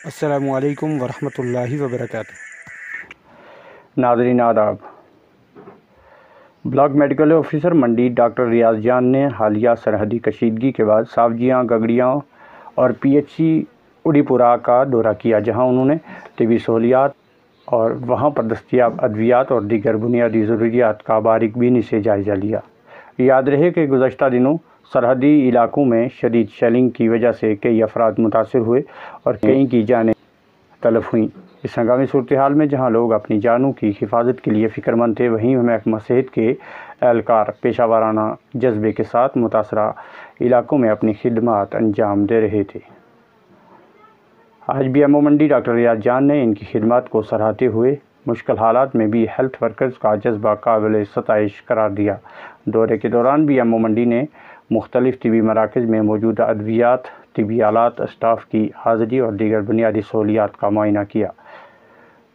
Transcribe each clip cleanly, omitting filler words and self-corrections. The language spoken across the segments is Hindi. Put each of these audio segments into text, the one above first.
अस्सलामुअलैकुम वरहमतुल्लाहि वबरकातुहू। नाज़रीन आदाब। ब्लॉक मेडिकल ऑफिसर मंडी डॉक्टर रियाज जान ने हालिया सरहदी कशीदगी के बाद सावजियाँ, गगड़ियाँ और पीएचसी उड़ीपुरा का दौरा किया, जहां उन्होंने तिबी सहूलियात और वहां पर दस्तयाब अद्वियात और दीगर बुनियादी ज़रूरियात का बारीकबीनी से जायज़ा लिया। याद रहे कि गुज़श्ता दिनों सरहदी इलाकों में शदीद शेलिंग की वजह से कई अफराद मुतासर हुए और कई की जानें तलफ हुई। इस हंगामी सूरत हाल में जहाँ लोग अपनी जानों की हिफाजत के लिए फ़िक्रमंद थे, वहीं महकमा सेहत के एहलकार पेशा वाराना जज्बे के साथ मुतासरा इलाकों में अपनी खिदमात अंजाम दे रहे थे। आज भी एमओ मंडी डॉक्टर रियाज जान ने इनकी खिदमत को सराहते हुए मुश्किल हालात में भी हेल्थ वर्कर्स का जज्बा काबिल सताइश करार दिया। दौरे के दौरान भी एमओ मंडी ने मुख्तलिफ तिबी मराकज़ में मौजूदा अद्वियात, तिबी आलात, स्टाफ की हाज़िरी और दीगर बुनियादी सहूलियात का मुआयना किया।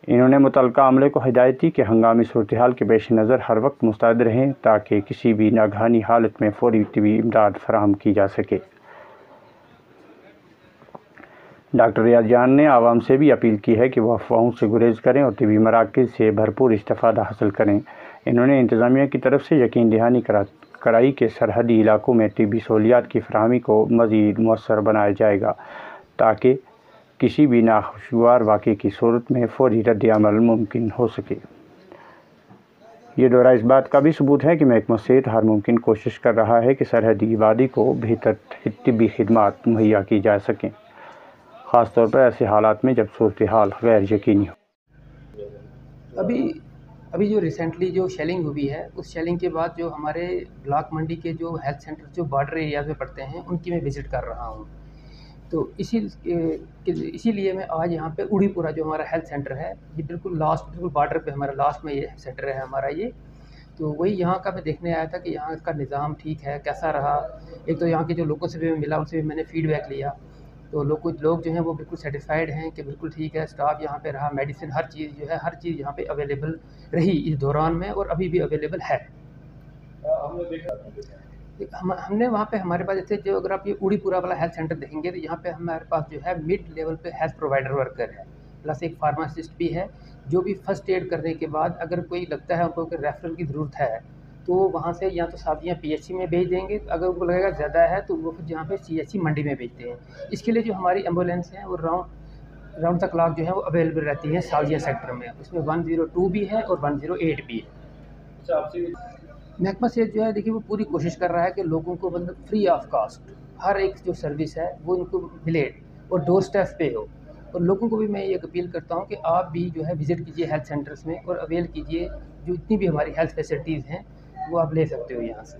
इन्होंने मुतल्लिका अमले को हिदायत दी कि हंगामी सूरत हाल के पेश नज़र हर वक्त मुस्तैद रहें ताकि किसी भी नागहानी हालत में फौरी तिबी इमदाद फराहम की जा सके। डॉक्टर रियाज जान ने आवाम से भी अपील की है कि वह अफवाहों से गुरेज करें और तिबी मराकज़ से भरपूर इस्तिफ़ादा हासिल करें। इन्होंने इंतज़ामिया की तरफ से यकीन दहानी कराई कि सरहदी इलाकों में तिबी सहूलियात की फराहमी को मज़ीद मौसर बनाया जाएगा ताकि किसी भी नाखुशगवार वाक़े की सूरत में फौरी रद्द अमल मुमकिन हो सके। ये दौरा इस बात का भी सबूत है कि महकमा सेहत हर मुमकिन कोशिश कर रहा है कि सरहदी आबादी को बेहतर तिब्बी खिदमात मुहैया की जा सकें, ख़ास तौर पर ऐसे हालात में जब सूरत हाल गैर यकीनी हो। अभी जो रिसेंटली जो शेलिंग हुई है, उस शेलिंग के बाद जो हमारे ब्लॉक मंडी के जो हेल्थ सेंटर जो बॉर्डर एरियाज़ में पड़ते हैं, उनकी मैं विज़िट कर रहा हूँ। तो इसीलिए मैं आज यहाँ पे उड़ीपुरा जो हमारा हेल्थ सेंटर है, ये बिल्कुल बॉर्डर पे हमारा लास्ट में ये सेंटर है हमारा ये। तो वही यहाँ का मैं देखने आया था कि यहाँ का निज़ाम ठीक है, कैसा रहा। एक तो यहाँ के जो लोगों से भी मिला, उनसे भी मैंने फ़ीडबैक लिया। तो लोग जो हैं वो बिल्कुल सेटिस्फाइड हैं कि बिल्कुल ठीक है, स्टाफ यहाँ पे रहा, मेडिसिन हर चीज़ जो है, हर चीज़ यहाँ पे अवेलेबल रही इस दौरान में और अभी भी अवेलेबल है। हमने वहाँ पे हमारे पास जैसे जो अगर आप ये उड़ीपुरा वाला हेल्थ सेंटर देखेंगे तो यहाँ पे हमारे पास जो है मिड लेवल पे हेल्थ प्रोवाइडर वर्कर है, प्लस एक फार्मासिस्ट भी है जो भी फर्स्ट एड करने के बाद अगर कोई लगता है उनको रेफरल की ज़रूरत है तो वहाँ से या तो साथियाँ पीएचसी में भेज देंगे, अगर उनको लगेगा ज़्यादा है तो वो फिर जहाँ पे सीएचसी मंडी में भेजते हैं। इसके लिए जो हमारी एम्बुलेंस हैं वो राउंड द क्लॉक जो है वो अवेलेबल रहती हैं सावजिया सेक्टर में। उसमें 102 भी है और 108 भी है। महकमा सेहत जो है देखिए वो पूरी कोशिश कर रहा है कि लोगों को मतलब फ्री ऑफ कॉस्ट हर एक जो सर्विस है वो इनको मिले और डोर स्टेप पे हो। और लोगों को भी मैं ये अपील करता हूँ कि आप भी जो है विज़िट कीजिए हेल्थ सेंटर्स में और अवेल कीजिए जो इतनी भी हमारी हेल्थ फैसिलिटीज़ हैं वो आप ले सकते हो यहाँ से।